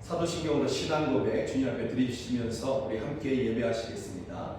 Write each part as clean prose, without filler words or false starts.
사도신경으로 신앙 고백 주님 앞에 드리시면서 우리 함께 예배하시겠습니다.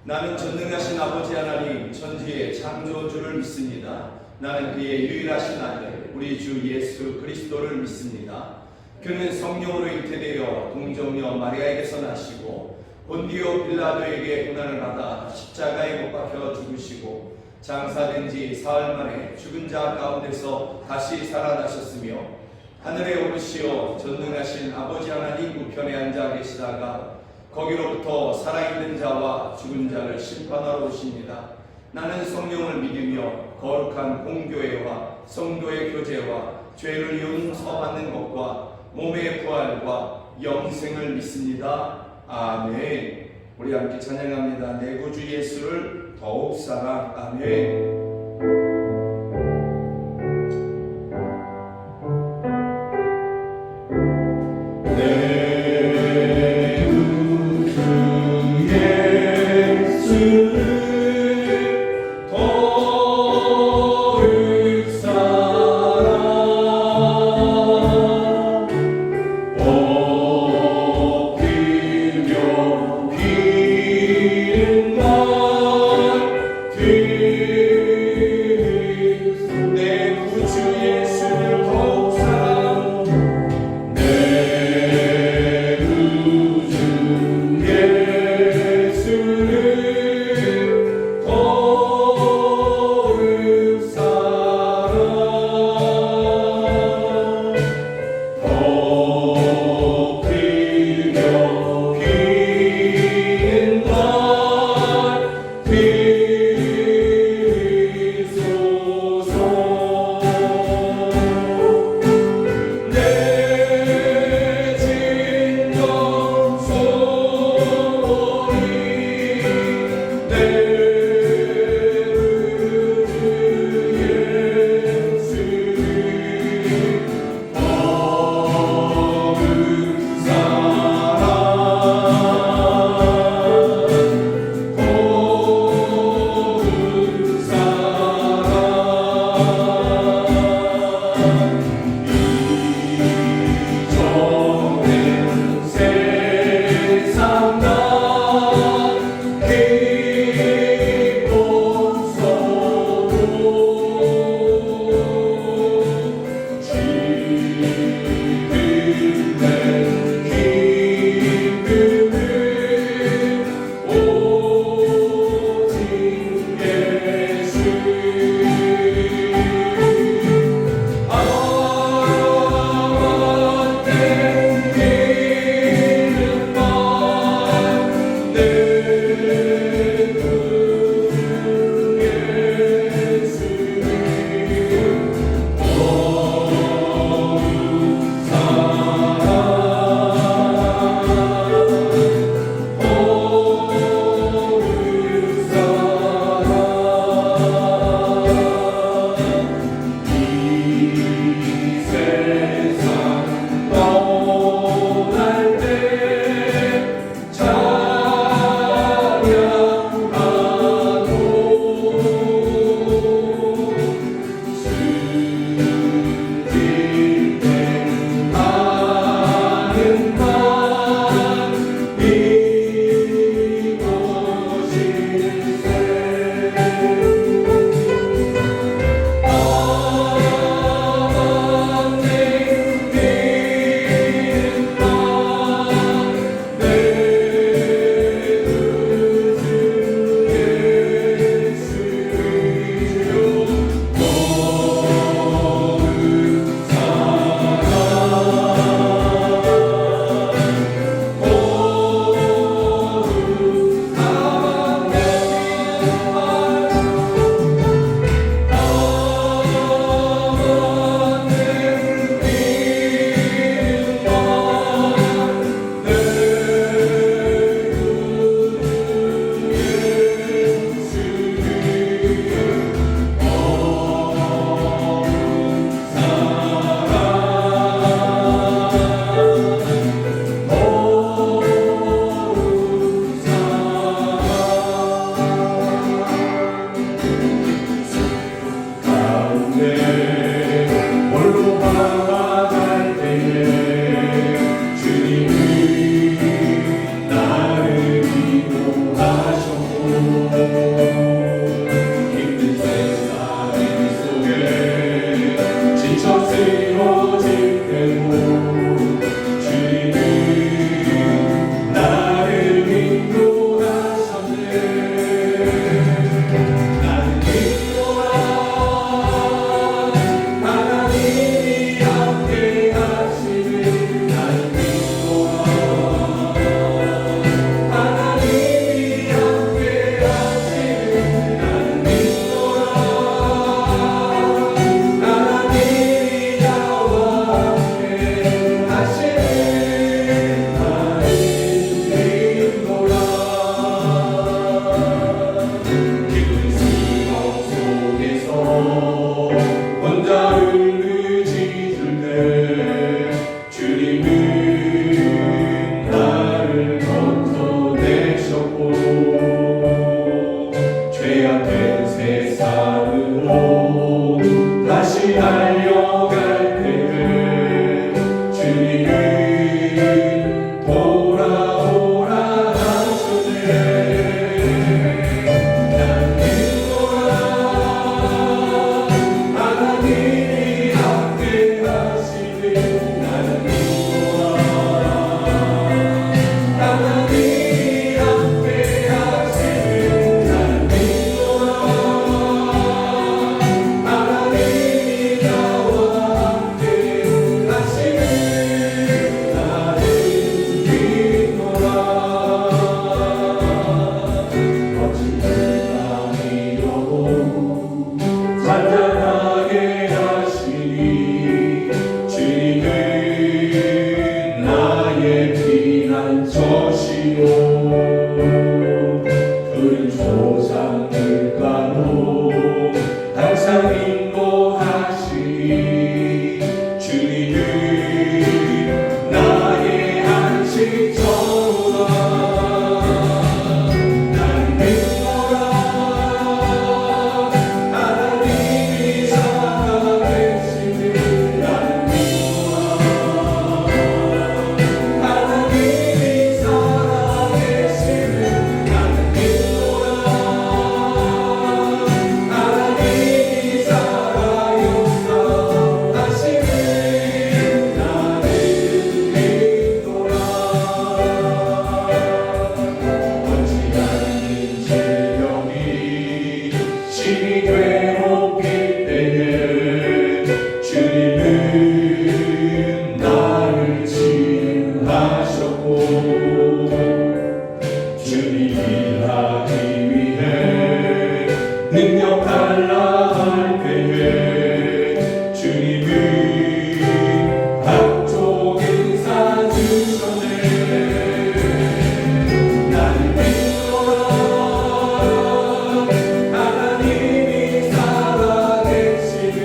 나는 전능하신 아버지 하나님 천지의 창조주를 믿습니다. 나는 그의 유일하신 아들 우리 주 예수 그리스도를 믿습니다. 그는 성령으로 잉태되어 동정녀 마리아에게서 나시고 본디오 빌라도에게 고난을 받아 십자가에 못 박혀 죽으시고 장사된 지 사흘 만에 죽은 자 가운데서 다시 살아나셨으며 하늘에 오르시어 전능하신 아버지 하나님 우편에 앉아 계시다가 거기로부터 살아있는 자와 죽은 자를 심판하러 오십니다. 나는 성령을 믿으며 거룩한 공교회와 성도의 교제와 죄를 용서받는 것과 몸의 부활과 영생을 믿습니다. 아멘. 우리 함께 찬양합니다. 내 구주 예수를 더욱 사랑. 아멘. 길 능력 달라 할 때에 주님이 각종 인사 주셨네. 나는 믿노라 하나님이 살아계시는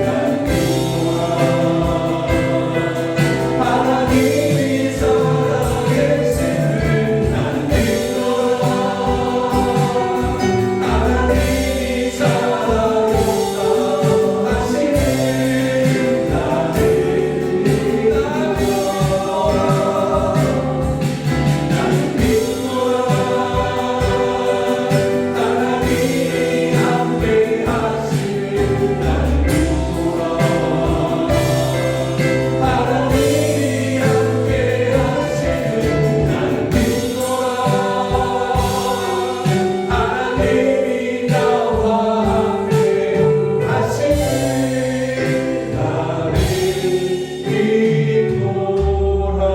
나는 믿노라 하나님이 살아계시는 나는 믿노라 하나님이 살아계시는 하시는 나는 믿노라 하나님이 함께 하시는 나는 믿노라 하나님이 함께 하시는 나는 믿노라 하나님이 나와 함께 하시는 나는 믿노라.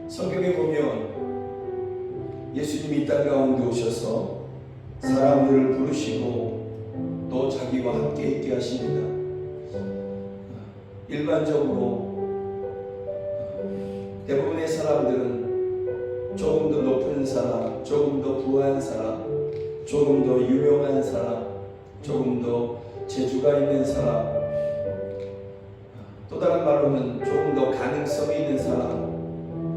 성경에 보면 예수님이 이 땅 가운데 오셔서 사람들을 부르시고 또 자기와 함께 있게 하십니다. 일반적으로 대부분의 사람들은 조금 더 높은 사람, 조금 더 부한 사람, 조금 더 유명한 사람, 조금 더 재주가 있는 사람, 또 다른 말로는 조금 더 가능성이 있는 사람,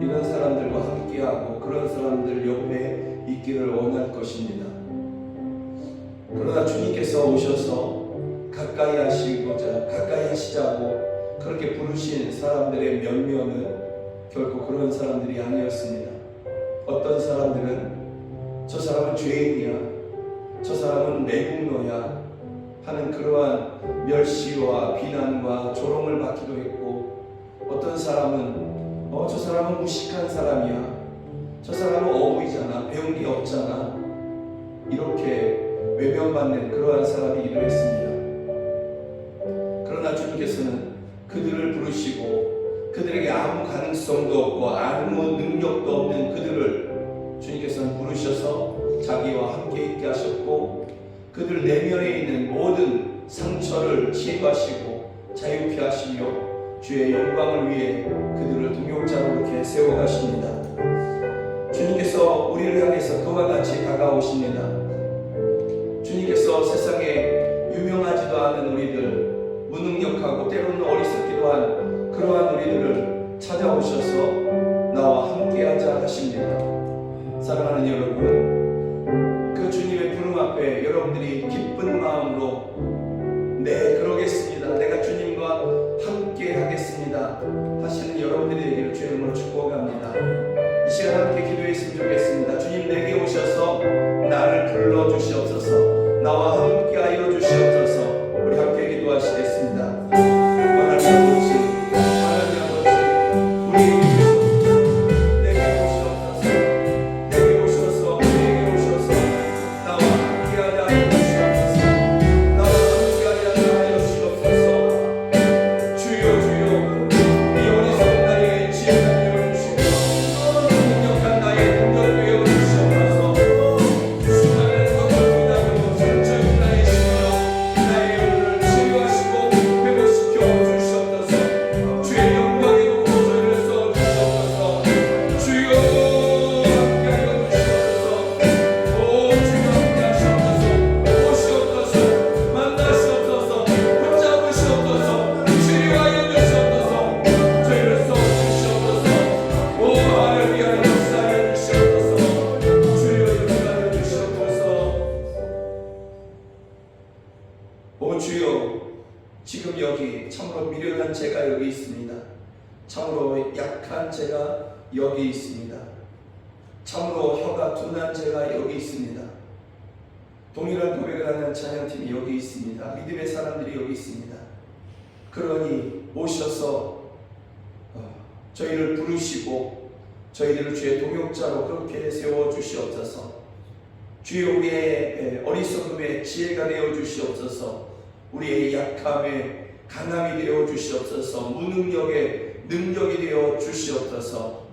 이런 사람들과 함께하고 그런 사람들 옆에 있기를 원할 것입니다. 그러나 주님께서 오셔서 가까이 하시자고 그렇게 부르신 사람들의 면면은 결코 그런 사람들이 아니었습니다. 어떤 사람들은 저 사람은 죄인이야, 저 사람은 내국노야 하는 그러한 멸시와 비난과 조롱을 받기도 했고, 어떤 사람은 저 사람은 무식한 사람이야, 저 사람은 어부이잖아, 배운 게 없잖아, 이렇게 외면받는 그러한 사람이기도 했습니다. 그러나 주님께서는 그들을 부르시고 그들에게 아무 가능성도 없고 아무 능력도 없는 그들을 주님께서는 부르셔서 자기와 함께 있게 하셨고, 그들 내면에 있는 모든 상처를 치유하시고 자유케 하시며 주의 영광을 위해 그들을 동역자로 이렇게 세워가십니다. 주님께서 우리를 향해서 그와 같이 다가오십니다. 주님께서 세상에 유명하지도 않은 우리들, 무능력하고 때로는 어리석기도 한 그러한 우리들을 찾아오셔서 나와 함께하자 하십니다. 사랑하는 여러분, 그 주님의 부름 앞에 여러분들이 기쁜 마음으로 네, 그러겠습니다, 내가 주님과 함께 하겠습니다 하시는 여러분들이 되기를 주의 이름으로 축복합니다. 이 시간 함께 기도했으면 좋겠습니다. 주님, 내게 오셔서 나를 불러주시옵소서, 나와 함께하여 주시옵소서. 우리 함께 기도하시겠습니다. 하나님 아버지, 우리에게 주시옵소서, 내게 오셔서 나와 함께하여 주시옵소서, 나와 함께하여 주시옵소서. 주여 주여, 이 어리석은 나의 지혜를 되어주시고 능력한 나의 능력을 되어주시옵소서. 수많은 과거를 부담으로 상처인 나의 심령, 나의 영혼을 치유하시고 회복시켜 주시옵소서. 주의 영광의 목소리를 써주시옵소서. 주여 함께하여 주시옵소서. 오 주여 함께하시옵소서. 오시옵소서. 만나시옵소서. 붙잡으시옵소서. 치유하여 주시옵소서. 저희를 써주시옵소서. 오 할렐루야, 역사하여 주시옵소서. 주여 역사하여 주시옵소서. 오 주여, 지금 여기 참으로 미련한 제가 여기 있습니다. 참으로 약한 제가 여기 있습니다. 참으로 혀가 둔한 제가 여기 있습니다. 동일한 고백을 하는 찬양팀이 여기 있습니다. 믿음의 사람들이 여기 있습니다. 그러니 오셔서 저희를 부르시고 저희들을 주의 동역자로 그렇게 세워주시옵소서. 주여, 우리의 어리석음에 지혜가 되어 주시옵소서. 우리의 약함에 강함이 되어 주시옵소서. 무능력에 능력이 되어 주시옵소서.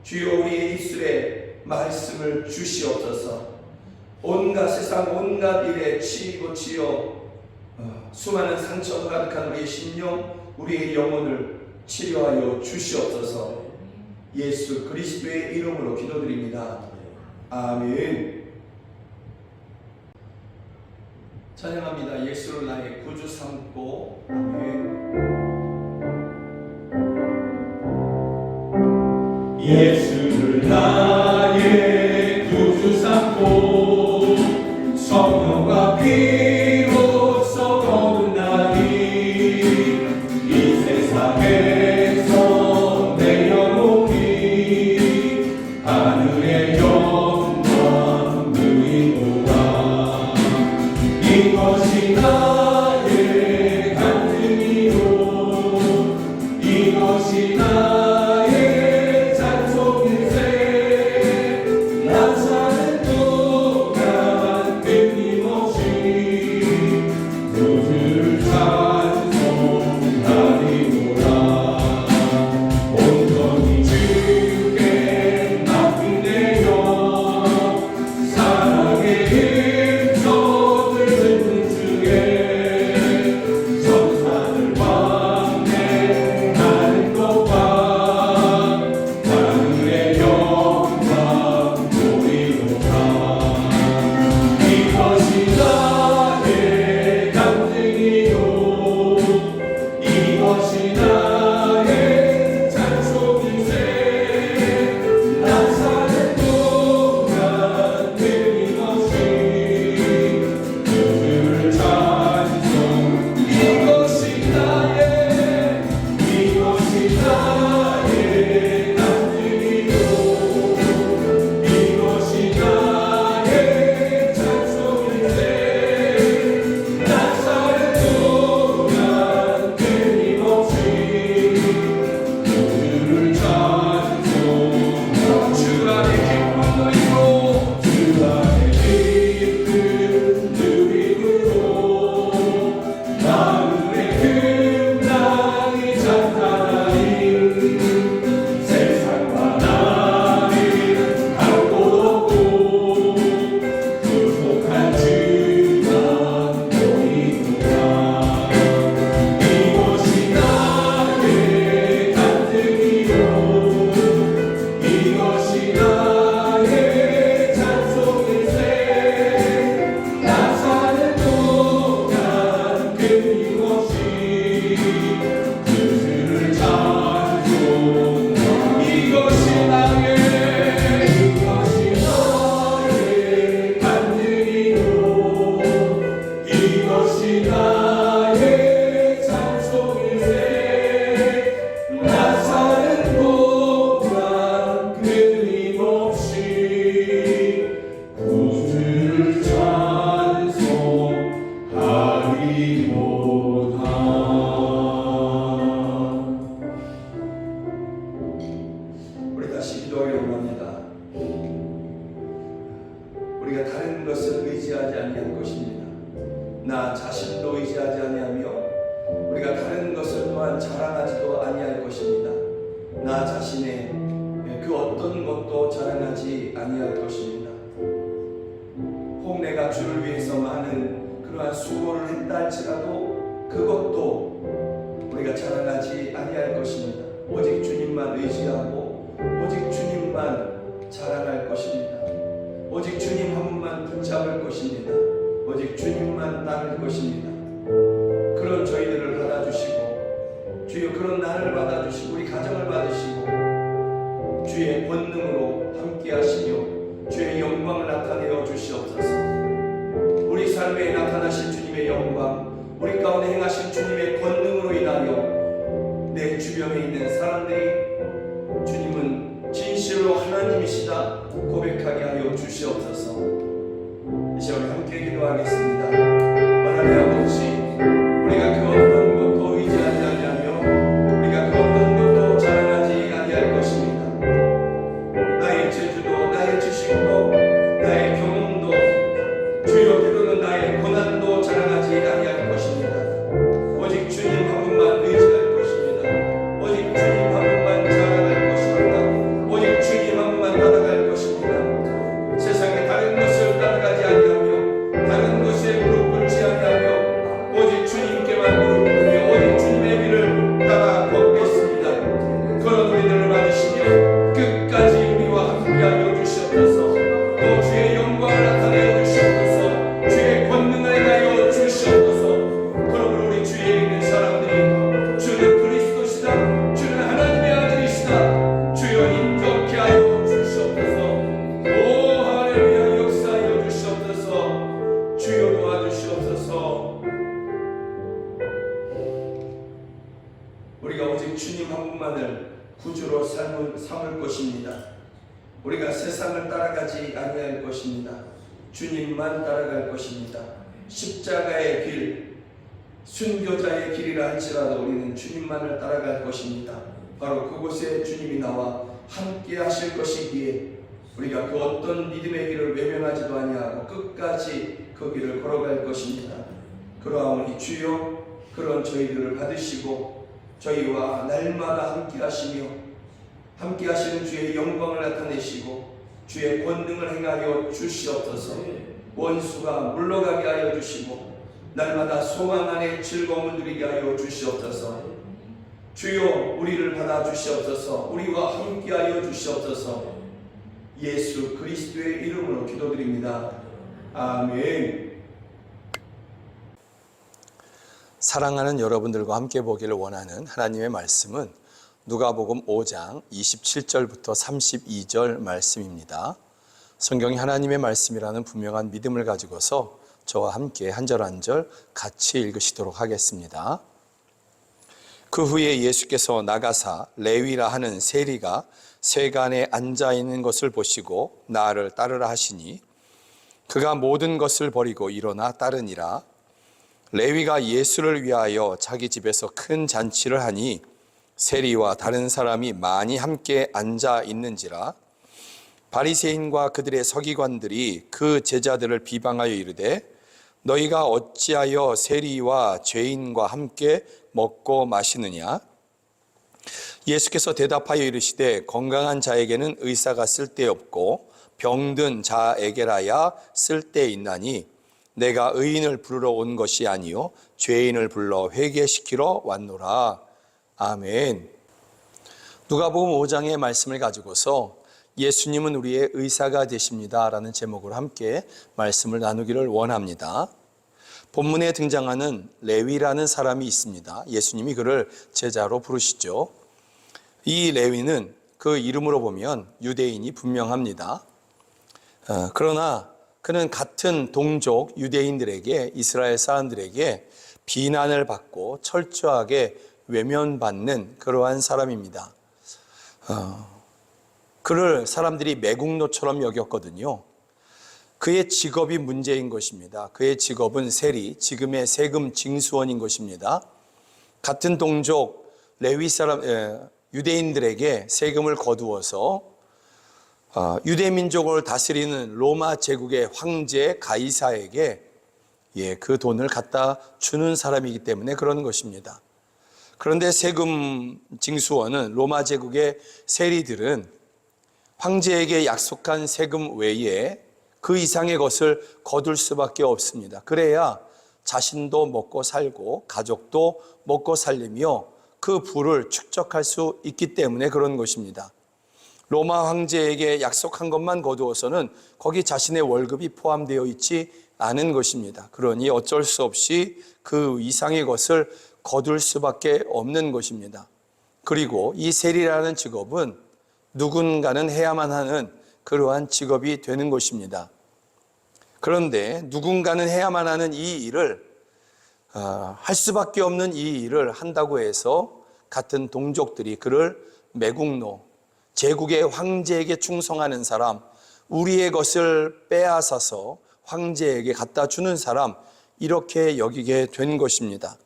주여 우리의 입술에 말씀을 주시옵소서. 온갖 세상 온갖 일에 치이고 치여 수많은 상처가 가득한 우리의 심령, 우리의 영혼을 치료하여 주시옵소서. 예수 그리스도의 이름으로 기도드립니다. 아멘. 찬양합니다. 예수를 나의 구주 삼고. 아멘. 예수를 나의 구주 삼고 성령과 피로써 거듭나니 이 세상에서 내 영혼이 하늘의 영광 누리노라. 이것이 나의 간증이요 이것이 나의 찬송일세. 난 사는 동안 끊임없이 주를 찬송하리로라. 온전히 주께 맡긴 내 영 사랑의 음성을 듣는 중에 천사들 왕래하는 것과 하늘의 영광 보이노라. 이것이 나의 간증이요 이것이 나의 찬송일세. 난 사는 동안 끊임없이 주를 찬송. 이것이 나의 간증이요 이것이 나의 찬송일세. 난 사는 동안 끊임없이 주를 찬송. 주 안에 기쁨 누리고 주 안에 기쁨 누리고 마음의 금랑이 찬탄하니 세상과 나를 할 곳 없고 구속한 주만 보이노라. 이것이 나의 간증이요 이것이 나의 찬송일세. 난 사는 동안 끊임없이 주를 찬송. 이것이 나의 간증이요 이것이 나의 찬송일세. 난 사는 동안 끊임없이 구주를 찬송하리로다. 우리 다시 기도하기를 원합니다. 우리가 다른 것을 의지하지 아니할 것입니다. 나 자신도 의지하지 아니하며 우리가 다른 것을 또한 자랑하지도 아니할 것입니다. 나 자신의 그 어떤 것도 자랑하지 아니할 것입니다. 혹 내가 주를 위해서 많은 그러한 수고를 했다 할지라도 그것도 우리가 자랑하지 아니할 것입니다. 오직 주님만 의지하고 오직 주님만 자랑할 것입니다. 오직 주님 한 분만 붙잡을 것입니다. 오직 주님만 따를 것입니다. 그런 저희들을 받아주시고 주여 그런 나를 받아주시고 우리 가정을 받으시고 주의 권능으로 함께 하시며 주의 영광을 나타내어 주시옵소서. 우리 삶에 나타나신 주님의 영광, 우리 가운데 행하신 주님의 권능으로 인하여 내 주변에 있는 사람들이 주님은 진실로 하나님이시다 고백하게 하여 주시옵소서. 이제 우리 함께 기도하겠습니다. 하나님 아버지, 우리가 그 어떤 것도 의지하지 아니하며 우리가 그 어떤 것도 자랑하지 아니할 것입니다. 나의 재주도 나의 지식도 나의 경험도 주여 때로는 나의 고난도 자랑하지 아니할 것입니다. 오직 주님 한 분만 의지할 것입니다. 오직 주님 그것만을 구주로 삼을 것입니다. 우리가 세상을 따라가지 아니할 것입니다. 주님만 따라갈 것입니다. 십자가의 길, 순교자의 길이라 할지라도 우리는 주님만을 따라갈 것입니다. 바로 그곳에 주님이 나와 함께 하실 것이기에 우리가 그 어떤 믿음의 길을 외면하지도 아니하고 끝까지 그 길을 걸어갈 것입니다. 그러하오니 주여 그런 저희들을 받으시고 저희와 날마다 함께 하시며 함께 하시는 주의 영광을 나타내시고 주의 권능을 행하여 주시옵소서. 원수가 물러가게 하여 주시고 날마다 소망 안에 즐거움을 누리게 하여 주시옵소서. 주여 우리를 받아 주시옵소서. 우리와 함께 하여 주시옵소서. 예수 그리스도의 이름으로 기도드립니다. 아멘. 사랑하는 여러분들과 함께 보기를 원하는 하나님의 말씀은 누가복음 5장 27절부터 32절 말씀입니다. 성경이 하나님의 말씀이라는 분명한 믿음을 가지고서 저와 함께 한 절 한 절 같이 읽으시도록 하겠습니다. 그 후에 예수께서 나가사 레위라 하는 세리가 세간에 앉아 있는 것을 보시고 나를 따르라 하시니 그가 모든 것을 버리고 일어나 따르니라. 레위가 예수를 위하여 자기 집에서 큰 잔치를 하니 세리와 다른 사람이 많이 함께 앉아 있는지라. 바리새인과 그들의 서기관들이 그 제자들을 비방하여 이르되 너희가 어찌하여 세리와 죄인과 함께 먹고 마시느냐? 예수께서 대답하여 이르시되 건강한 자에게는 의사가 쓸데없고 병든 자에게라야 쓸데있나니 내가 의인을 부르러 온 것이 아니요 죄인을 불러 회개시키러 왔노라. 아멘. 누가복음 5장의 말씀을 가지고서 예수님은 우리의 의사가 되십니다 라는 제목으로 함께 말씀을 나누기를 원합니다. 본문에 등장하는 레위라는 사람이 있습니다. 예수님이 그를 제자로 부르시죠. 이 레위는 그 이름으로 보면 유대인이 분명합니다. 그러나 그는 같은 동족 유대인들에게, 이스라엘 사람들에게 비난을 받고 철저하게 외면받는 그러한 사람입니다. 그를 사람들이 매국노처럼 여겼거든요. 그의 직업이 문제인 것입니다. 그의 직업은 세리, 지금의 세금 징수원인 것입니다. 같은 동족 레위 사람, 유대인들에게 세금을 거두어서 유대 민족을 다스리는 로마 제국의 황제 가이사에게 그 돈을 갖다 주는 사람이기 때문에 그런 것입니다. 그런데 세금 징수원은 로마 제국의 세리들은 황제에게 약속한 세금 외에 그 이상의 것을 거둘 수밖에 없습니다. 그래야 자신도 먹고 살고 가족도 먹고 살리며 그 부를 축적할 수 있기 때문에 그런 것입니다. 로마 황제에게 약속한 것만 거두어서는 거기 자신의 월급이 포함되어 있지 않은 것입니다. 그러니 어쩔 수 없이 그 이상의 것을 거둘 수밖에 없는 것입니다. 그리고 이 세리라는 직업은 누군가는 해야만 하는 그러한 직업이 되는 것입니다. 그런데 누군가는 해야만 하는 이 일을 할 수밖에 없는 이 일을 한다고 해서 같은 동족들이 그를 매국노, 제국의 황제에게 충성하는 사람, 우리의 것을 빼앗아서 황제에게 갖다 주는 사람, 이렇게 여기게 된 것입니다.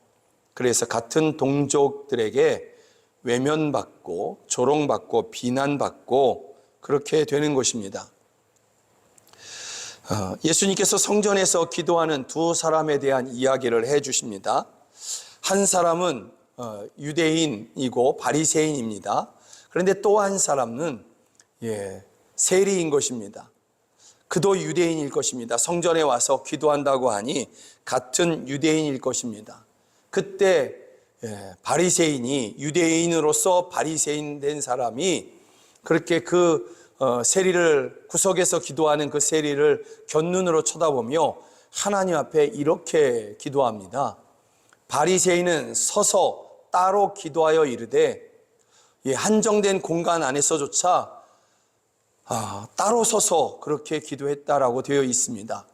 그래서 같은 동족들에게 외면받고 조롱받고 비난받고 그렇게 되는 것입니다. 예수님께서 성전에서 기도하는 두 사람에 대한 이야기를 해 주십니다. 한 사람은 유대인이고 바리새인입니다. 그런데 또 한 사람은 세리인 것입니다. 그도 유대인일 것입니다. 성전에 와서 기도한다고 하니 같은 유대인일 것입니다. 그때 바리새인이, 유대인으로서 바리새인 된 사람이 그렇게 그 세리를, 구석에서 기도하는 그 세리를 곁눈으로 쳐다보며 하나님 앞에 이렇게 기도합니다. 바리새인은 서서 따로 기도하여 이르되, 한정된 공간 안에서조차 따로 서서 그렇게 기도했다라고 되어 있습니다.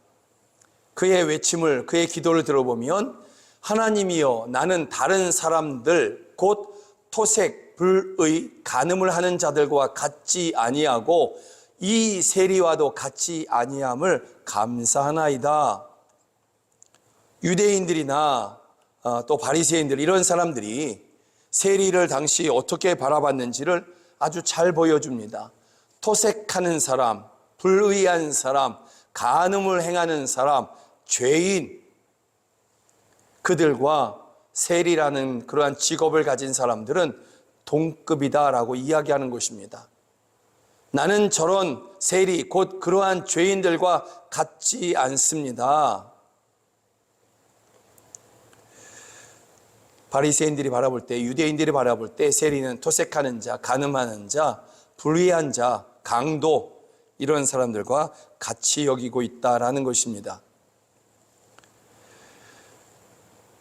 그의 외침을, 그의 기도를 들어보면 하나님이여, 나는 다른 사람들 곧 토색, 불의 간음을 하는 자들과 같지 아니하고 이 세리와도 같지 아니함을 감사하나이다. 유대인들이나 또 바리새인들 이런 사람들이 세리를 당시 어떻게 바라봤는지를 아주 잘 보여줍니다. 토색하는 사람, 불의한 사람, 간음을 행하는 사람, 죄인, 그들과 세리라는 그러한 직업을 가진 사람들은 동급이다라고 이야기하는 것입니다. 나는 저런 세리, 곧 그러한 죄인들과 같지 않습니다. 바리새인들이 바라볼 때, 유대인들이 바라볼 때 세리는 토색하는 자, 간음하는 자, 불의한 자, 강도 이런 사람들과 같이 여기고 있다라는 것입니다.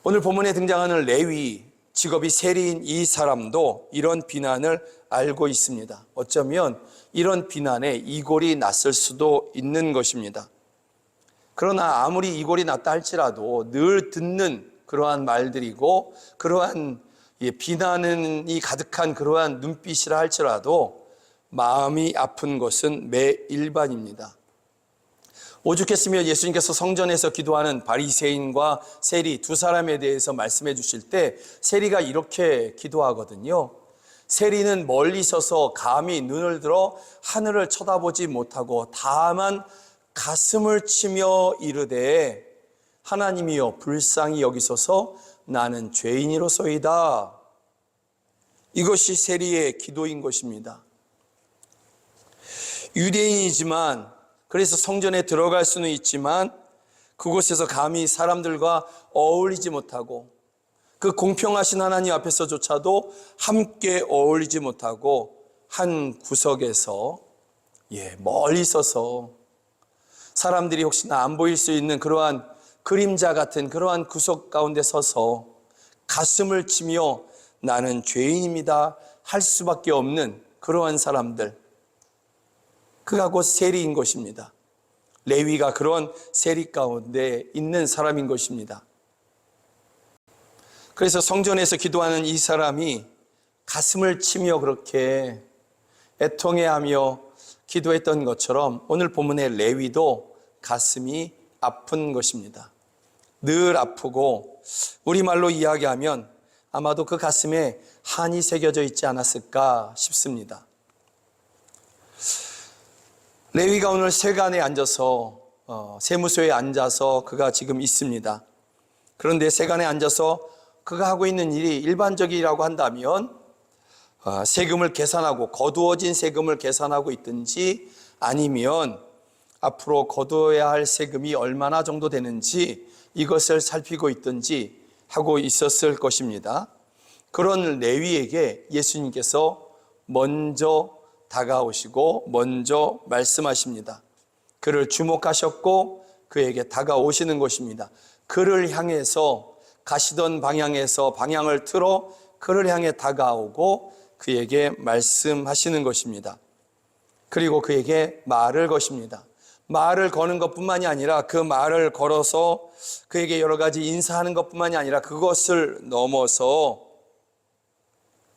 오늘 본문에 등장하는 레위, 직업이 세리인 이 사람도 이런 비난을 알고 있습니다. 어쩌면 이런 비난에 이골이 났을 수도 있는 것입니다. 그러나 아무리 이골이 났다 할지라도 늘 듣는 그러한 말들이고 그러한 비난이 가득한 그러한 눈빛이라 할지라도 마음이 아픈 것은 매일반입니다. 오죽했으면 예수님께서 성전에서 기도하는 바리새인과 세리 두 사람에 대해서 말씀해 주실 때 세리가 이렇게 기도하거든요. 세리는 멀리 서서 감히 눈을 들어 하늘을 쳐다보지 못하고 다만 가슴을 치며 이르되 하나님이여 불쌍히 여기소서 나는 죄인이로소이다. 이것이 세리의 기도인 것입니다. 유대인이지만 그래서 성전에 들어갈 수는 있지만 그곳에서 감히 사람들과 어울리지 못하고 그 공평하신 하나님 앞에서조차도 함께 어울리지 못하고 한 구석에서 멀리 서서 사람들이 혹시나 안 보일 수 있는 그러한 그림자 같은 그러한 구석 가운데 서서 가슴을 치며 나는 죄인입니다 할 수밖에 없는 그러한 사람들, 그가 곧 세리인 것입니다. 레위가 그런 세리 가운데 있는 사람인 것입니다. 그래서 성전에서 기도하는 이 사람이 가슴을 치며 그렇게 애통해하며 기도했던 것처럼 오늘 본문의 레위도 가슴이 아픈 것입니다. 늘 아프고 우리말로 이야기하면 아마도 그 가슴에 한이 새겨져 있지 않았을까 싶습니다. 레위가 오늘 세간에 앉아서 세무소에 앉아서 그가 지금 있습니다. 그런데 세간에 앉아서 그가 하고 있는 일이 일반적이라고 한다면 세금을 계산하고 거두어진 세금을 계산하고 있든지 아니면 앞으로 거두어야 할 세금이 얼마나 정도 되는지 이것을 살피고 있든지 하고 있었을 것입니다. 그런 레위에게 예수님께서 먼저 다가오시고 먼저 말씀하십니다. 그를 주목하셨고 그에게 다가오시는 것입니다. 그를 향해서 가시던 방향에서 방향을 틀어 그를 향해 다가오고 그에게 말씀하시는 것입니다. 그리고 그에게 말을 거십니다. 말을 거는 것뿐만이 아니라 그 말을 걸어서 그에게 여러 가지 인사하는 것뿐만이 아니라 그것을 넘어서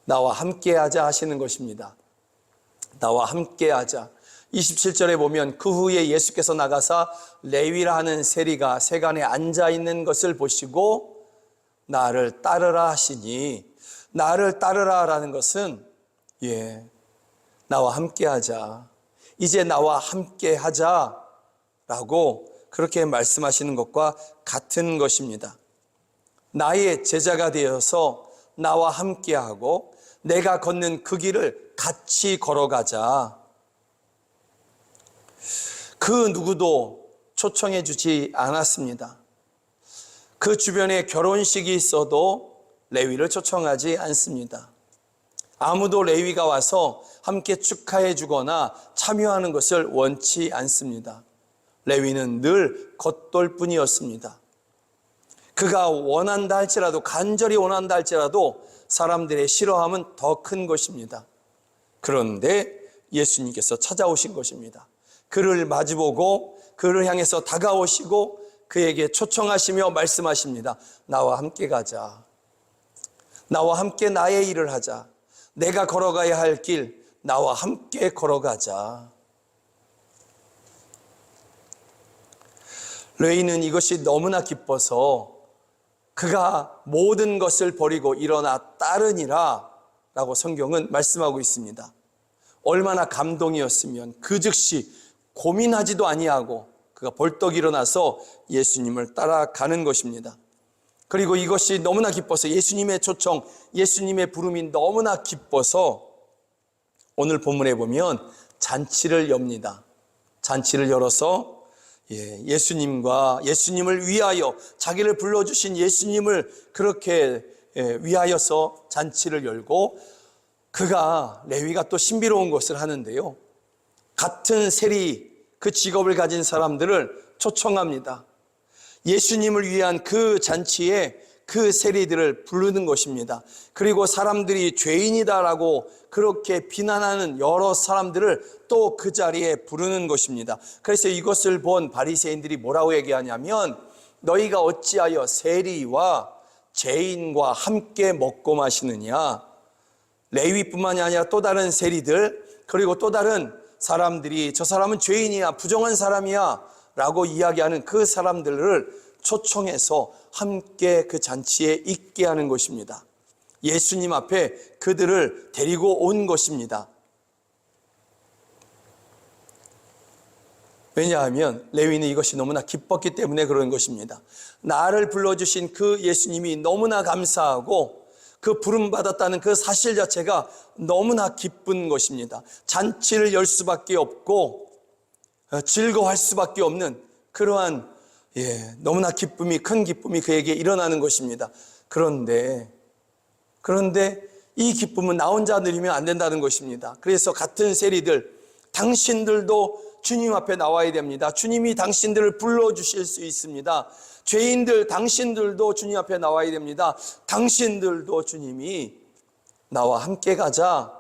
나와 함께하자 하시는 것입니다. 나와 함께하자. 27절에 보면 그 후에 예수께서 나가사 레위라 하는 세리가 세간에 앉아있는 것을 보시고 나를 따르라 하시니, 나를 따르라라는 것은 나와 함께하자, 이제 나와 함께하자라고 그렇게 말씀하시는 것과 같은 것입니다. 나의 제자가 되어서 나와 함께하고 내가 걷는 그 길을 같이 걸어가자. 그 누구도 초청해 주지 않았습니다. 그 주변에 결혼식이 있어도 레위를 초청하지 않습니다. 아무도 레위가 와서 함께 축하해 주거나 참여하는 것을 원치 않습니다. 레위는 늘 겉돌 뿐이었습니다. 그가 원한다 할지라도, 간절히 원한다 할지라도 사람들의 싫어함은 더 큰 것입니다. 그런데 예수님께서 찾아오신 것입니다. 그를 마주보고 그를 향해서 다가오시고 그에게 초청하시며 말씀하십니다. 나와 함께 가자. 나와 함께 나의 일을 하자. 내가 걸어가야 할 길, 나와 함께 걸어가자. 레위는 이것이 너무나 기뻐서 그가 모든 것을 버리고 일어나 따르니라 라고 성경은 말씀하고 있습니다. 얼마나 감동이었으면 그 즉시 고민하지도 아니하고 그가 벌떡 일어나서 예수님을 따라가는 것입니다. 그리고 이것이 너무나 기뻐서 예수님의 초청, 예수님의 부름이 너무나 기뻐서 오늘 본문에 보면 잔치를 엽니다. 잔치를 열어서 예수님을 위하여, 자기를 불러주신 예수님을 그렇게 위하여서 잔치를 열고, 그가 레위가 또 신비로운 것을 하는데요, 같은 세리, 그 직업을 가진 사람들을 초청합니다. 예수님을 위한 그 잔치에 그 세리들을 부르는 것입니다. 그리고 사람들이 죄인이다라고 그렇게 비난하는 여러 사람들을 또 그 자리에 부르는 것입니다. 그래서 이것을 본 바리새인들이 뭐라고 얘기하냐면, 너희가 어찌하여 세리와 죄인과 함께 먹고 마시느냐. 레위뿐만이 아니라 또 다른 세리들, 그리고 또 다른 사람들이 저 사람은 죄인이야, 부정한 사람이야 라고 이야기하는 그 사람들을 초청해서 함께 그 잔치에 있게 하는 것입니다. 예수님 앞에 그들을 데리고 온 것입니다. 왜냐하면 레위는 이것이 너무나 기뻤기 때문에 그런 것입니다. 나를 불러주신 그 예수님이 너무나 감사하고 그 부름받았다는 그 사실 자체가 너무나 기쁜 것입니다. 잔치를 열 수밖에 없고 즐거워할 수밖에 없는 그러한 너무나 큰 기쁨이 그에게 일어나는 것입니다. 그런데 이 기쁨은 나 혼자 누리면 안 된다는 것입니다. 그래서 같은 세리들, 당신들도 주님 앞에 나와야 됩니다. 주님이 당신들을 불러주실 수 있습니다. 죄인들, 당신들도 주님 앞에 나와야 됩니다. 당신들도 주님이 나와 함께 가자,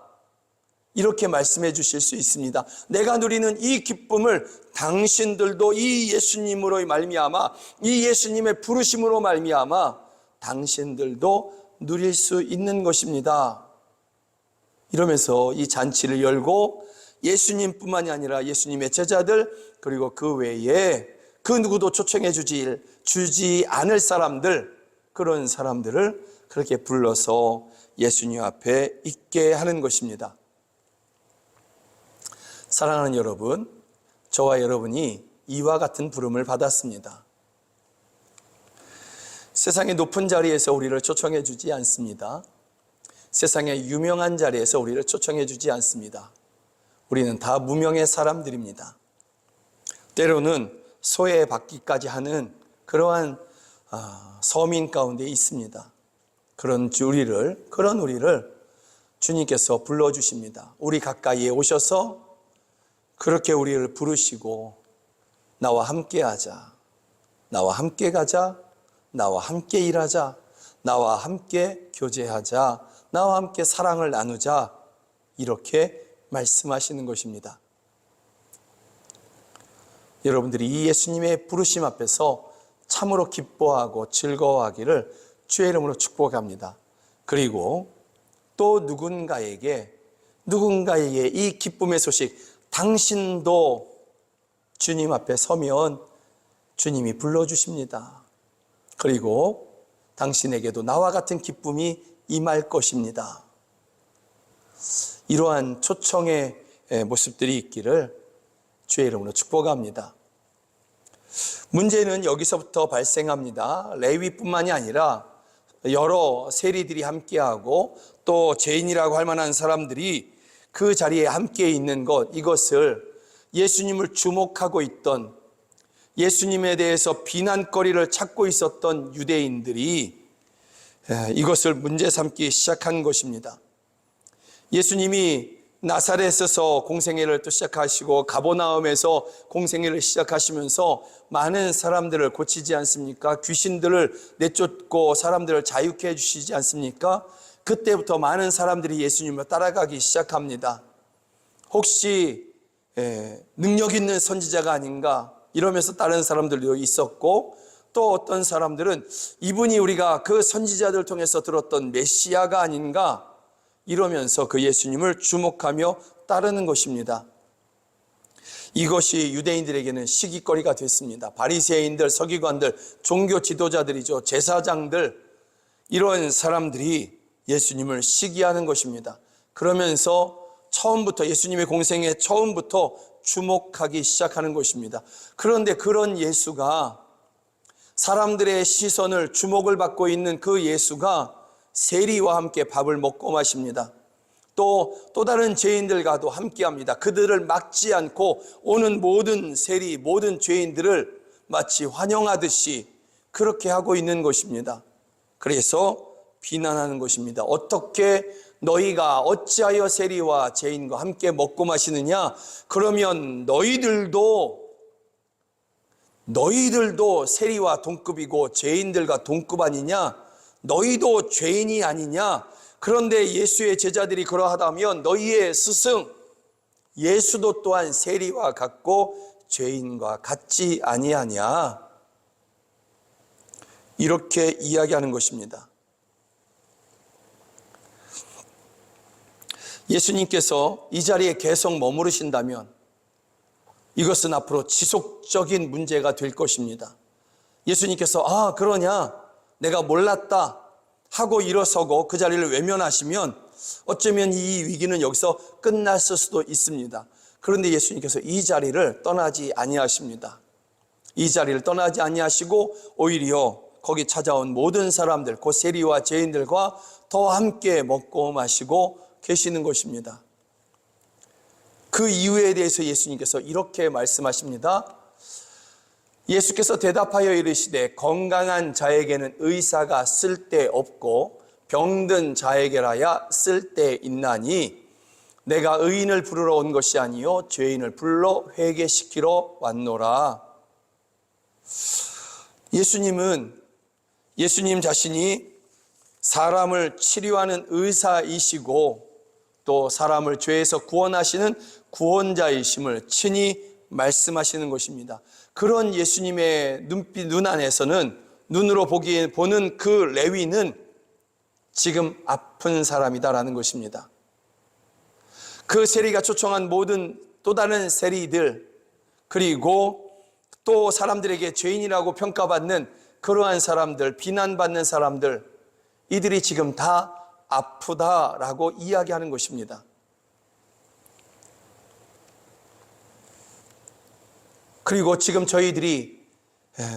이렇게 말씀해 주실 수 있습니다. 내가 누리는 이 기쁨을 당신들도 이 예수님으로 말미암아, 이 예수님의 부르심으로 말미암아 당신들도 누릴 수 있는 것입니다. 이러면서 이 잔치를 열고 예수님뿐만이 아니라 예수님의 제자들, 그리고 그 외에 그 누구도 초청해 주지 않을 사람들, 그런 사람들을 그렇게 불러서 예수님 앞에 있게 하는 것입니다. 사랑하는 여러분, 저와 여러분이 이와 같은 부름을 받았습니다. 세상의 높은 자리에서 우리를 초청해 주지 않습니다. 세상의 유명한 자리에서 우리를 초청해 주지 않습니다. 우리는 다 무명의 사람들입니다. 때로는 소외받기까지 하는 그러한 서민 가운데 있습니다. 그런 우리를 주님께서 불러주십니다. 우리 가까이에 오셔서 그렇게 우리를 부르시고, 나와 함께 하자, 나와 함께 가자, 나와 함께 일하자, 나와 함께 교제하자, 나와 함께 사랑을 나누자, 이렇게 말씀하시는 것입니다. 여러분들이 이 예수님의 부르심 앞에서 참으로 기뻐하고 즐거워하기를 주의 이름으로 축복합니다. 그리고 또 누군가에게 이 기쁨의 소식, 당신도 주님 앞에 서면 주님이 불러주십니다. 그리고 당신에게도 나와 같은 기쁨이 임할 것입니다. 이러한 초청의 모습들이 있기를 주의 이름으로 축복합니다. 문제는 여기서부터 발생합니다. 레위뿐만이 아니라 여러 세리들이 함께하고 또 죄인이라고 할 만한 사람들이 그 자리에 함께 있는 것, 이것을 예수님을 주목하고 있던, 예수님에 대해서 비난거리를 찾고 있었던 유대인들이 이것을 문제 삼기 시작한 것입니다. 예수님이 나사렛에서 공생애를 또 시작하시고 가버나움에서 공생애를 시작하시면서 많은 사람들을 고치지 않습니까? 귀신들을 내쫓고 사람들을 자유케 해주시지 않습니까? 그때부터 많은 사람들이 예수님을 따라가기 시작합니다. 혹시 능력 있는 선지자가 아닌가 이러면서 다른 사람들도 있었고, 또 어떤 사람들은 이분이 우리가 그 선지자들 통해서 들었던 메시아가 아닌가, 이러면서 그 예수님을 주목하며 따르는 것입니다. 이것이 유대인들에게는 시기거리가 됐습니다. 바리새인들, 서기관들, 종교 지도자들이죠. 제사장들, 이런 사람들이 예수님을 시기하는 것입니다. 그러면서 처음부터 예수님의 공생의 처음부터 주목하기 시작하는 것입니다. 그런데 그런 예수가, 사람들의 시선을, 주목을 받고 있는 그 예수가 세리와 함께 밥을 먹고 마십니다. 또 다른 죄인들과도 함께합니다. 그들을 막지 않고 오는 모든 세리, 모든 죄인들을 마치 환영하듯이 그렇게 하고 있는 것입니다. 그래서 비난하는 것입니다. 어떻게 너희가 어찌하여 세리와 죄인과 함께 먹고 마시느냐? 그러면 너희들도 세리와 동급이고 죄인들과 동급 아니냐? 너희도 죄인이 아니냐? 그런데 예수의 제자들이 그러하다면 너희의 스승 예수도 또한 세리와 같고 죄인과 같지 아니하냐? 이렇게 이야기하는 것입니다. 예수님께서 이 자리에 계속 머무르신다면 이것은 앞으로 지속적인 문제가 될 것입니다. 예수님께서 그러냐? 내가 몰랐다 하고 일어서고 그 자리를 외면하시면 어쩌면 이 위기는 여기서 끝났을 수도 있습니다. 그런데 예수님께서 이 자리를 떠나지 아니하십니다. 이 자리를 떠나지 아니하시고 오히려 거기 찾아온 모든 사람들, 곧 세리와 죄인들과 더 함께 먹고 마시고 계시는 것입니다. 그 이유에 대해서 예수님께서 이렇게 말씀하십니다. 예수께서 대답하여 이르시되 건강한 자에게는 의사가 쓸데없고 병든 자에게라야 쓸데있나니 내가 의인을 부르러 온 것이 아니요 죄인을 불러 회개시키러 왔노라. 예수님 자신이 사람을 치료하는 의사이시고 또 사람을 죄에서 구원하시는 구원자이심을 친히 말씀하시는 것입니다. 그런 예수님의 눈 안에서는, 눈으로 보는 그 레위는 지금 아픈 사람이다라는 것입니다. 그 세리가 초청한 모든 또 다른 세리들, 그리고 또 사람들에게 죄인이라고 평가받는 그러한 사람들, 비난받는 사람들, 이들이 지금 다 아프다라고 이야기하는 것입니다. 그리고 지금 저희들이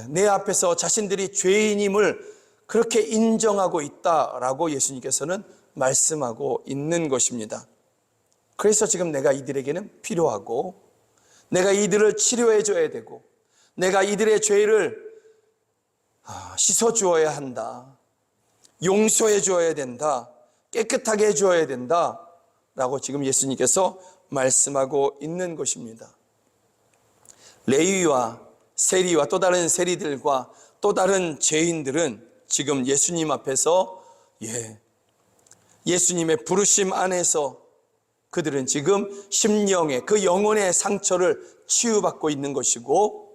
내 앞에서 자신들이 죄인임을 그렇게 인정하고 있다라고 예수님께서는 말씀하고 있는 것입니다. 그래서 지금 내가 이들에게는 필요하고 내가 이들을 치료해 줘야 되고 내가 이들의 죄를 씻어 주어야 한다. 용서해 주어야 된다. 깨끗하게 해 주어야 된다. 라고 지금 예수님께서 말씀하고 있는 것입니다. 레위와 세리와 또 다른 세리들과 또 다른 죄인들은 지금 예수님 앞에서 예수님의 부르심 안에서 그들은 지금 심령의 그 영혼의 상처를 치유받고 있는 것이고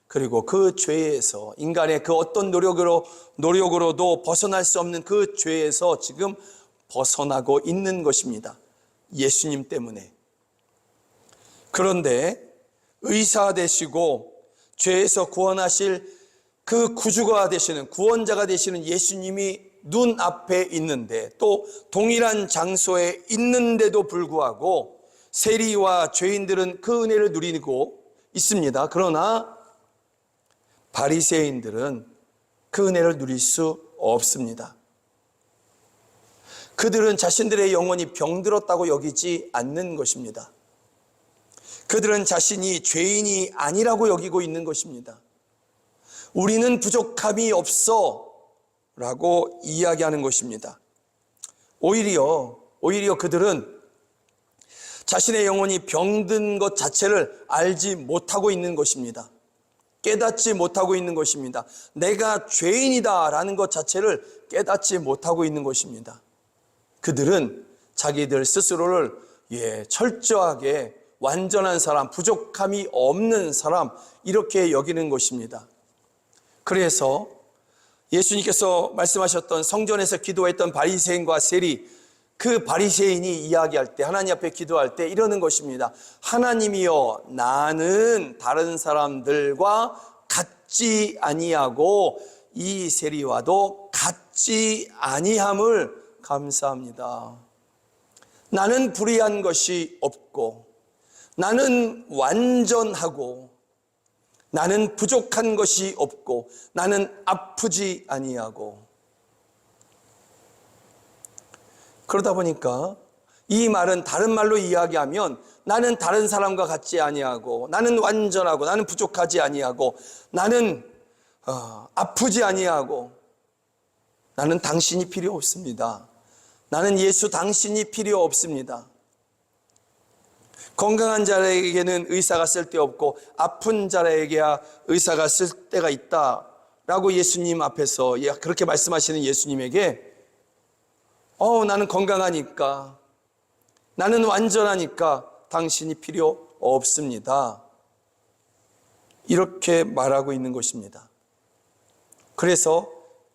그리고 그 죄에서 인간의 그 어떤 노력으로도 벗어날 수 없는 그 죄에서 지금 벗어나고 있는 것입니다. 예수님 때문에. 그런데 의사 되시고 죄에서 구원하실 그 구주가 되시는 구원자가 되시는 예수님이 눈앞에 있는데 또 동일한 장소에 있는데도 불구하고 세리와 죄인들은 그 은혜를 누리고 있습니다. 그러나 바리새인들은 그 은혜를 누릴 수 없습니다. 그들은 자신들의 영혼이 병들었다고 여기지 않는 것입니다. 그들은 자신이 죄인이 아니라고 여기고 있는 것입니다. 우리는 부족함이 없어 라고 이야기하는 것입니다. 오히려 그들은 자신의 영혼이 병든 것 자체를 알지 못하고 있는 것입니다. 깨닫지 못하고 있는 것입니다. 내가 죄인이다라는 것 자체를 깨닫지 못하고 있는 것입니다. 그들은 자기들 스스로를 철저하게 완전한 사람, 부족함이 없는 사람 이렇게 여기는 것입니다. 그래서 예수님께서 말씀하셨던 성전에서 기도했던 바리새인과 세리 그 바리새인이 이야기할 때, 하나님 앞에 기도할 때 이러는 것입니다. 하나님이여, 나는 다른 사람들과 같지 아니하고 이 세리와도 같지 아니함을 감사합니다. 나는 불의한 것이 없고, 나는 완전하고, 나는 부족한 것이 없고, 나는 아프지 아니하고. 그러다 보니까 이 말은 다른 말로 이야기하면 나는 다른 사람과 같지 아니하고, 나는 완전하고, 나는 부족하지 아니하고, 나는 아프지 아니하고, 나는 당신이 필요 없습니다. 나는 예수 당신이 필요 없습니다. 건강한 자에게는 의사가 쓸데없고 아픈 자에게야 의사가 쓸 때가 있다라고 예수님 앞에서 그렇게 말씀하시는 예수님에게 나는 건강하니까, 나는 완전하니까 당신이 필요 없습니다, 이렇게 말하고 있는 것입니다. 그래서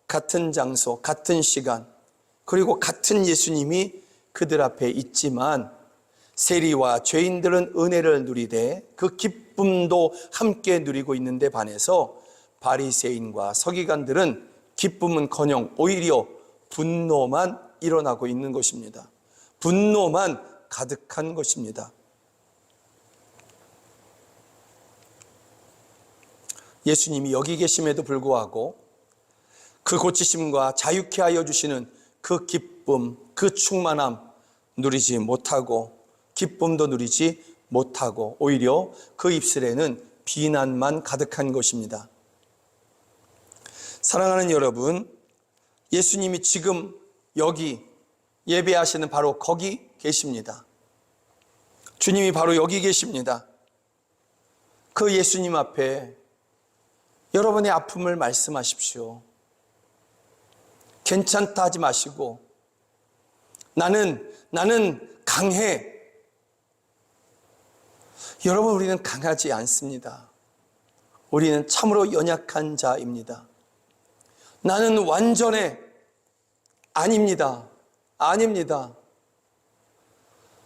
같은 장소, 같은 시간, 그리고 같은 예수님이 그들 앞에 있지만 세리와 죄인들은 은혜를 누리되 그 기쁨도 함께 누리고 있는데 반해서 바리새인과 서기관들은 기쁨은커녕 오히려 분노만 일어나고 있는 것입니다. 분노만 가득한 것입니다. 예수님이 여기 계심에도 불구하고 그 고치심과 자유케 하여 주시는 그 기쁨, 그 충만함 누리지 못하고, 기쁨도 누리지 못하고 오히려 그 입술에는 비난만 가득한 것입니다. 사랑하는 여러분, 예수님이 지금 여기 예배하시는 바로 거기 계십니다. 주님이 바로 여기 계십니다. 그 예수님 앞에 여러분의 아픔을 말씀하십시오. 괜찮다 하지 마시고, 나는 강해. 여러분, 우리는 강하지 않습니다. 우리는 참으로 연약한 자입니다. 나는 완전해. 아닙니다. 아닙니다.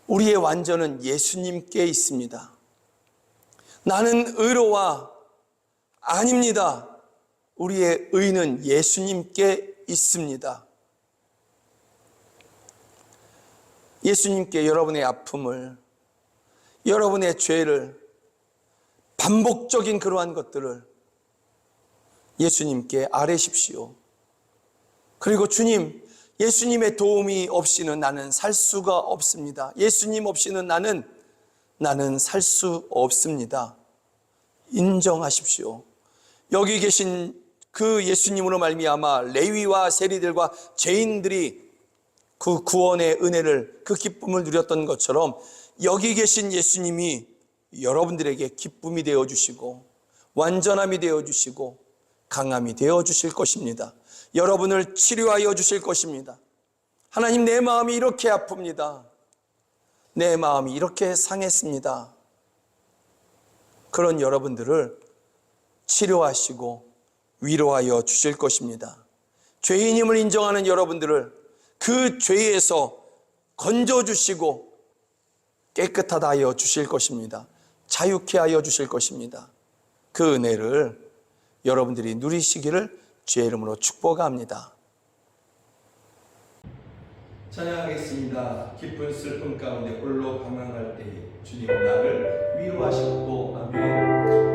우리의 완전은 예수님께 있습니다. 나는 의로와, 아닙니다. 우리의 의는 예수님께 있습니다. 예수님께 여러분의 아픔을, 여러분의 죄를, 반복적인 그러한 것들을 예수님께 아뢰십시오. 그리고 주님, 예수님의 도움이 없이는 나는 살 수가 없습니다. 예수님 없이는 나는 살 수 없습니다. 인정하십시오. 여기 계신 그 예수님으로 말미암아 레위와 세리들과 죄인들이 그 구원의 은혜를, 그 기쁨을 누렸던 것처럼 여기 계신 예수님이 여러분들에게 기쁨이 되어주시고 완전함이 되어주시고 강함이 되어주실 것입니다. 여러분을 치료하여 주실 것입니다. 하나님, 내 마음이 이렇게 아픕니다. 내 마음이 이렇게 상했습니다. 그런 여러분들을 치료하시고 위로하여 주실 것입니다. 죄인임을 인정하는 여러분들을 그 죄에서 건져주시고 깨끗하다 하여 주실 것입니다. 자유케 하여 주실 것입니다. 그 은혜를 여러분들이 누리시기를 주의 이름으로 축복합니다. 찬양하겠습니다. 기쁜 슬픔 가운데 홀로 방황할 때에 주님은 나를 위로하셨고, 아멘.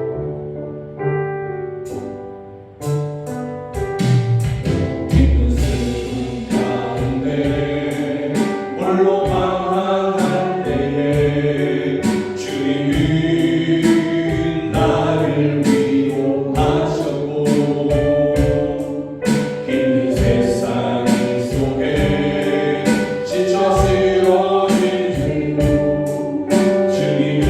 지쳐 쓰러진 중 주님은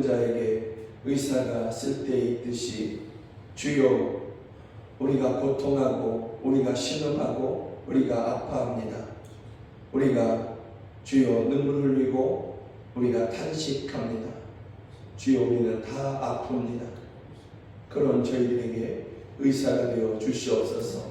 자에게 의사가 쓸 때 있듯이 주여 우리가 고통하고 우리가 신음하고 우리가 아파합니다. 우리가 주여 눈물 흘리고 우리가 탄식합니다. 주여 우리는 다 아픕니다. 그런 저희들에게 의사가 되어 주시옵소서.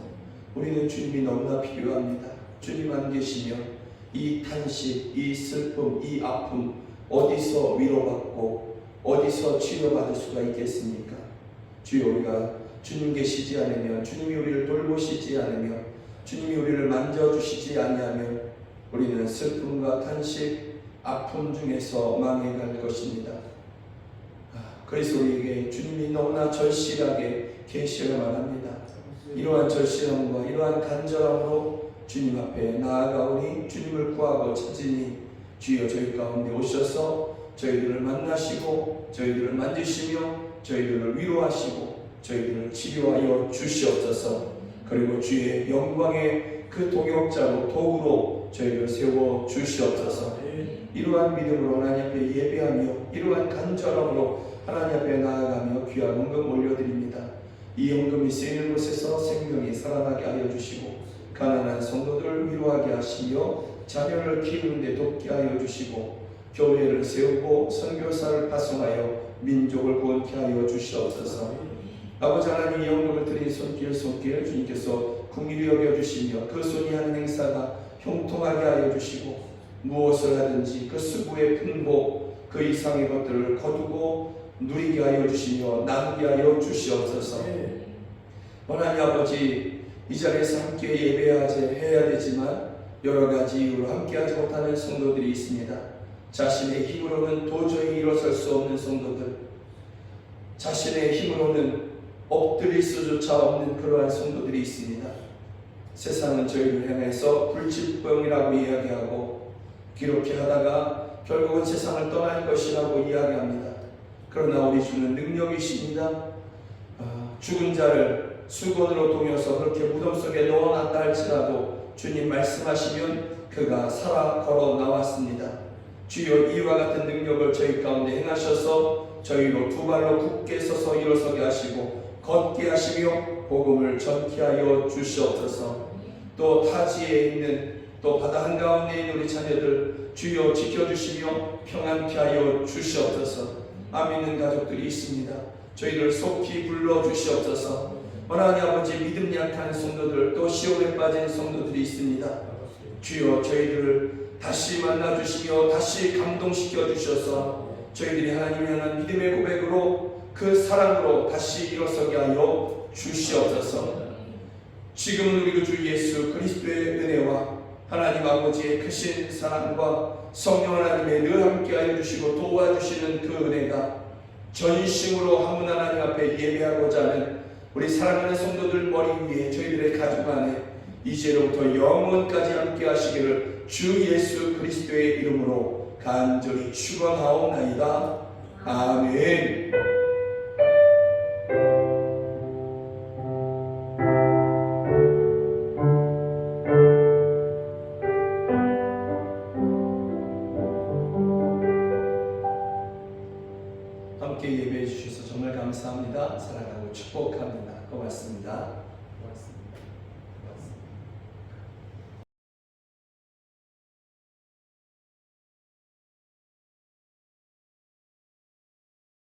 우리는 주님이 너무나 필요합니다. 주님 안 계시면 이 탄식, 이 슬픔, 이 아픔 어디서 위로받고 어디서 치료받을 수가 있겠습니까? 주여 우리가 주님 계시지 않으면, 주님이 우리를 돌보시지 않으면, 주님이 우리를 만져주시지 아니하면 우리는 슬픔과 탄식, 아픔 중에서 망해갈 것입니다. 그래서 우리에게 주님이 너무나 절실하게 계셔야만 합니다. 이러한 절실함과 이러한 간절함으로 주님 앞에 나아가오니 주님을 구하고 찾으니 주여 저희 가운데 오셔서 저희들을 만나시고 저희들을 만지시며 저희들을 위로하시고 저희들을 치료하여 주시옵소서. 그리고 주의 영광의 그 동역자로 도구로 저희를 세워 주시옵소서. 이러한 믿음으로 하나님 앞에 예배하며 이러한 간절함으로 하나님 앞에 나아가며 귀한 헌금 올려드립니다. 이 헌금이 쓰이는 곳에서 생명이 살아나게 하여 주시고 가난한 성도들을 위로하게 하시며 자녀를 키우는데 돕게 하여 주시고 교회를 세우고 선교사를 파송하여 민족을 구원케 하여 주시옵소서. 아버지 하나님, 이 헌금을 드린 손길 주님께서 긍휼히 여겨주시며 그 손이 하는 행사가 형통하게 하여 주시고 무엇을 하든지 그 수고의 풍복 그 이상의 것들을 거두고 누리게 하여 주시며 나누게 하여 주시옵소서. 하나님 아버지, 이 자리에서 함께 예배해야 되지만 여러 가지 이유로 함께하지 못하는 성도들이 있습니다. 자신의 힘으로는 도저히 일어설 수 없는 성도들, 자신의 힘으로는 엎드릴 수조차 없는 그러한 성도들이 있습니다. 세상은 저희를 향해서 불치병이라고 이야기하고 기록해 하다가 결국은 세상을 떠날 것이라고 이야기합니다. 그러나 우리 주는 능력이십니다. 죽은 자를 수건으로 동여서 그렇게 무덤 속에 넣어놨다 할지라도 주님 말씀하시면 그가 살아 걸어 나왔습니다. 주여 이와 같은 능력을 저희 가운데 행하셔서 저희로 두 발로 굳게 서서 일어서게 하시고 걷게 하시며 복음을 전케 하여 주시옵소서. 또 타지에 있는 또 바다 한가운데 있는 우리 자녀들 주여 지켜주시며 평안케 하여 주시옵소서. 암 있는 가족들이 있습니다. 저희를 속히 불러주시옵소서. 하나님 아버지, 믿음 약한 성도들 또 시험에 빠진 성도들이 있습니다. 주여 저희들을 다시 만나주시며 다시 감동시켜 주셔서 저희들이 하나님을 향한 믿음의 고백으로 그 사랑으로 다시 일어서게 하여 주시옵소서. 지금은 우리 주 예수 그리스도의 은혜와 하나님 아버지의 크신 사랑과 성령 하나님의 늘 함께하여 주시고 도와주시는 그 은혜가 전심으로 한 분 하나님 앞에 예배하고자 하는 우리 사랑하는 성도들 머리 위에 저희들의 가족 안에 이제로부터 영원까지 함께 하시기를 주 예수 그리스도의 이름으로 간절히 축원하옵나이다. 아멘. 함께 예배해 주셔서 정말 감사합니다. 사랑하고 축복합니다. 고맙습니다.